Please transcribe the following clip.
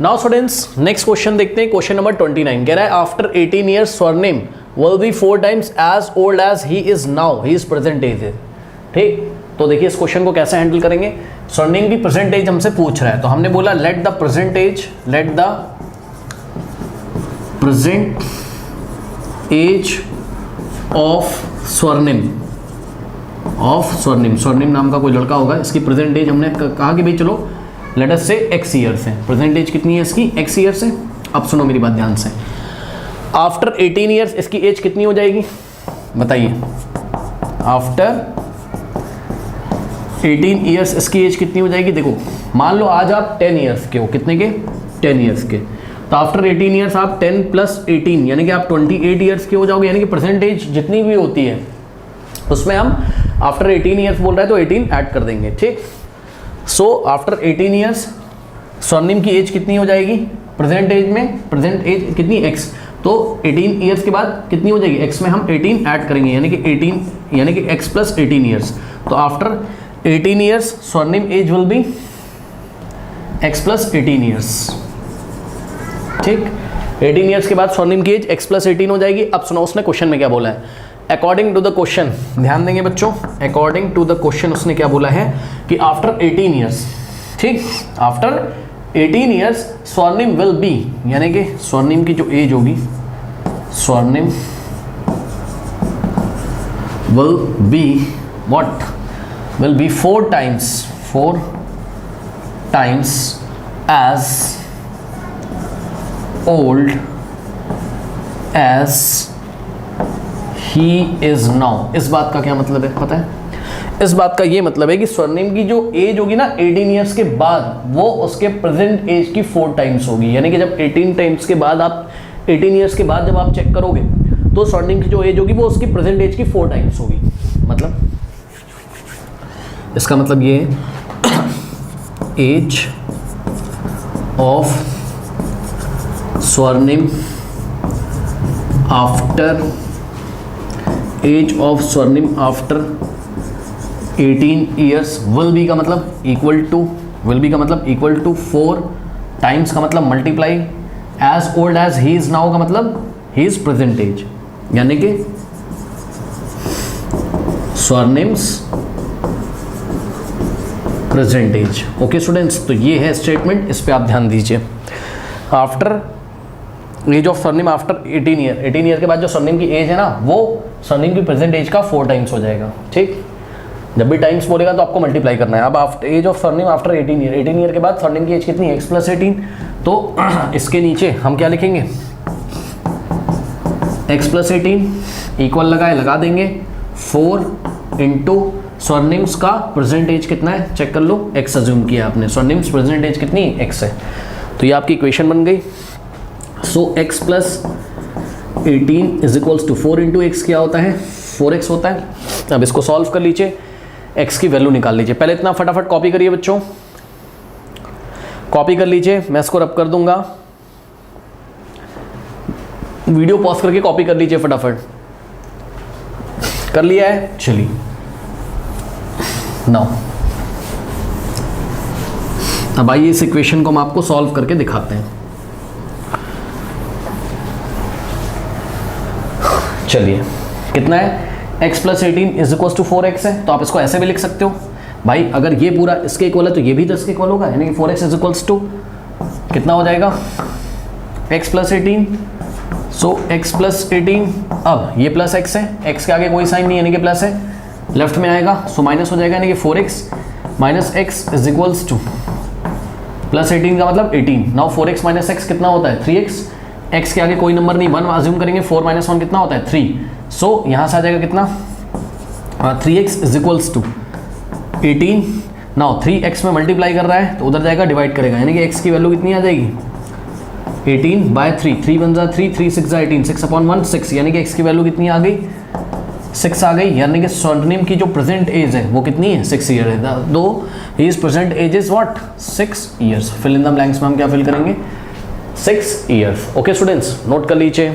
Now students next question देखते हैं, question number 29 कह रहा है after 18 years Swarnim will be 4 times age old age he is now, he is present age है। ठीक, तो देखिए इस क्वेश्चन को कैसे हैंडल करेंगे। स्वर्णिम की प्रेजेंट एज हमसे पूछ रहा है, तो हमने बोला let the present age of Swarnim नाम का कोई लड़का होगा, इसकी प्रेजेंट एज हमने कहा कि भाई चलो लेट अस से x ईयर्स है। प्रेजेंट एज कितनी है इसकी? x ईयर्स है। अब सुनो मेरी बात ध्यान से, आफ्टर 18 ईयर्स इसकी एज कितनी हो जाएगी बताइए? आफ्टर 18 ईयर्स इसकी एज कितनी हो जाएगी? देखो मान लो आज आप 10 ईयर्स के हो, कितने के? 10 ईयर्स के, तो आफ्टर 18 ईयर्स आप 10 + 18 यानी कि आप 28 ईयर्स के हो जाओगे। यानी कि प्रेजेंट एज जितनी भी होती है उसमें हम आफ्टर 18 ईयर्स बोल रहा है तो 18 ऐड कर देंगे। ठीक, सो आफ्टर 18 ईयर्स स्वर्णिम की एज कितनी हो जाएगी? प्रेजेंट एज में प्रेजेंट एज कितनी? x, तो 18 ईयर्स के बाद कितनी हो जाएगी? x में हम 18 ऐड करेंगे यानी कि 18 यानी कि x + 18 ईयर्स। तो after 18 years Swarnim age will be x + 18 years. ठीक, 18 ईयर्स के बाद स्वर्णिम की एज x + 18 हो जाएगी। अब सुनो उसने क्वेश्चन में क्या बोला है। अकॉर्डिंग टू द क्वेश्चन, ध्यान देंगे बच्चों, अकॉर्डिंग टू द क्वेश्चन उसने क्या बोला है कि आफ्टर 18 ईयर्स, ठीक, after 18 years Swarnim will be, यानी कि स्वर्णिम की जो एज होगी, Swarnim will be what? Will be 4 times age old age he is now. इस बात का क्या मतलब है पता है? इस बात का ये मतलब है कि स्वर्णिम की जो एज होगी ना 18 ईयर्स के बाद, वो उसके प्रेजेंट एज की 4 टाइम्स होगी। यानी कि जब 18 टाइम्स के बाद आप 18 ईयर्स के बाद जब आप चेक करोगे तो स्वर्णिम की जो एज होगी वो उसकी प्रेजेंट एज की 4 टाइम्स होगी। मतलब इसका मतलब ये as of Swarnim after age of Swarnim after 18 years will be का मतलब इक्वल टू, विल बी का मतलब इक्वल टू 4 टाइम्स का मतलब multiply age old age he is now का मतलब ही इज प्रेजेंट एज, यानी कि Swarnim's present age. Okay students, तो ये है स्टेटमेंट, इस पे आप ध्यान दीजिए। After age of Swarnim after 18 year के बाद जो स्वर्णिम की एज है ना वो स्वर्णिम की प्रेजेंट एज का 4 टाइम्स हो जाएगा। ठीक, जब भी टाइम्स बोलेगा तो आपको मल्टीप्लाई करना है। अब after age of Swarnim after 18 year के बाद स्वर्णिम की एज कितनी है? x + 18। तो इसके नीचे हम क्या लिखेंगे? x + 18 इक्वल लगा देंगे 4 इंटू स्वर्णिम्स का प्रेजेंट एज कितना है चेक कर लो, x अज्यूम किया आपने, स्वर्णिम्स प्रेजेंट एज कितनी है? x है। तो ये आपकी इक्वेशन बन गई। So x + 18 is equals to 4 into x क्या होता है? 4x होता है। अब इसको सॉल्व कर लीजिए, x की वैल्यू निकाल लीजिए। पहले इतना फटाफट कॉपी करिए बच्चों, कॉपी कर लीजिए, मैं इसको रब कर दूंगा। वीडियो पॉज करके कॉपी कर लीजिए फटाफट। कर लिया है? चलिए नाउ अब आइए इस इक्वेशन को हम आपको सॉल्व करके दिखाते हैं। चलिए कितना है? x + 18 is equal to 4x है, तो आप इसको ऐसे भी लिख सकते हो भाई, अगर ये पूरा इसके इक्वल है तो ये भी तो इसके इक्वल होगा, यानी कि 4x इज इक्वल्स टू कितना हो जाएगा? x + 18। सो x + 18, अब ये प्लस x है, x के आगे कोई साइन नहीं यानी कि प्लस है, लेफ्ट में आएगा सो माइनस हो जाएगा, यानी कि 4x - x is equals two plus 18 का मतलब 18। नाउ 4x - x कितना होता है? 3x। x के आगे कोई नंबर नहीं, 1 अज्यूम करेंगे, 4 - 1 कितना होता है? 3। सो यहाँ से आ जाएगा कितना? 3x is equals to 18। Now 3x में मल्टीप्लाई कर रहा है तो उधर जाएगा डिवाइड करेगा, यानी कि x की वैल्यू कितनी आ जाएगी? 18/3, 3 × 3, 3 × 6 = 18, 6/1 6, यानी कि x की वैल्यू कितनी आ गई? 6 आ गई। यानी कि स्वर्णिम की जो प्रेजेंट एज है वो कितनी है? 6 ईयर है। दो his present age is what? 6 years. Fill in the blanks में हम क्या फिल करेंगे? 6 ईयर्स। ओके स्टूडेंट्स, नोट कर लीजिए।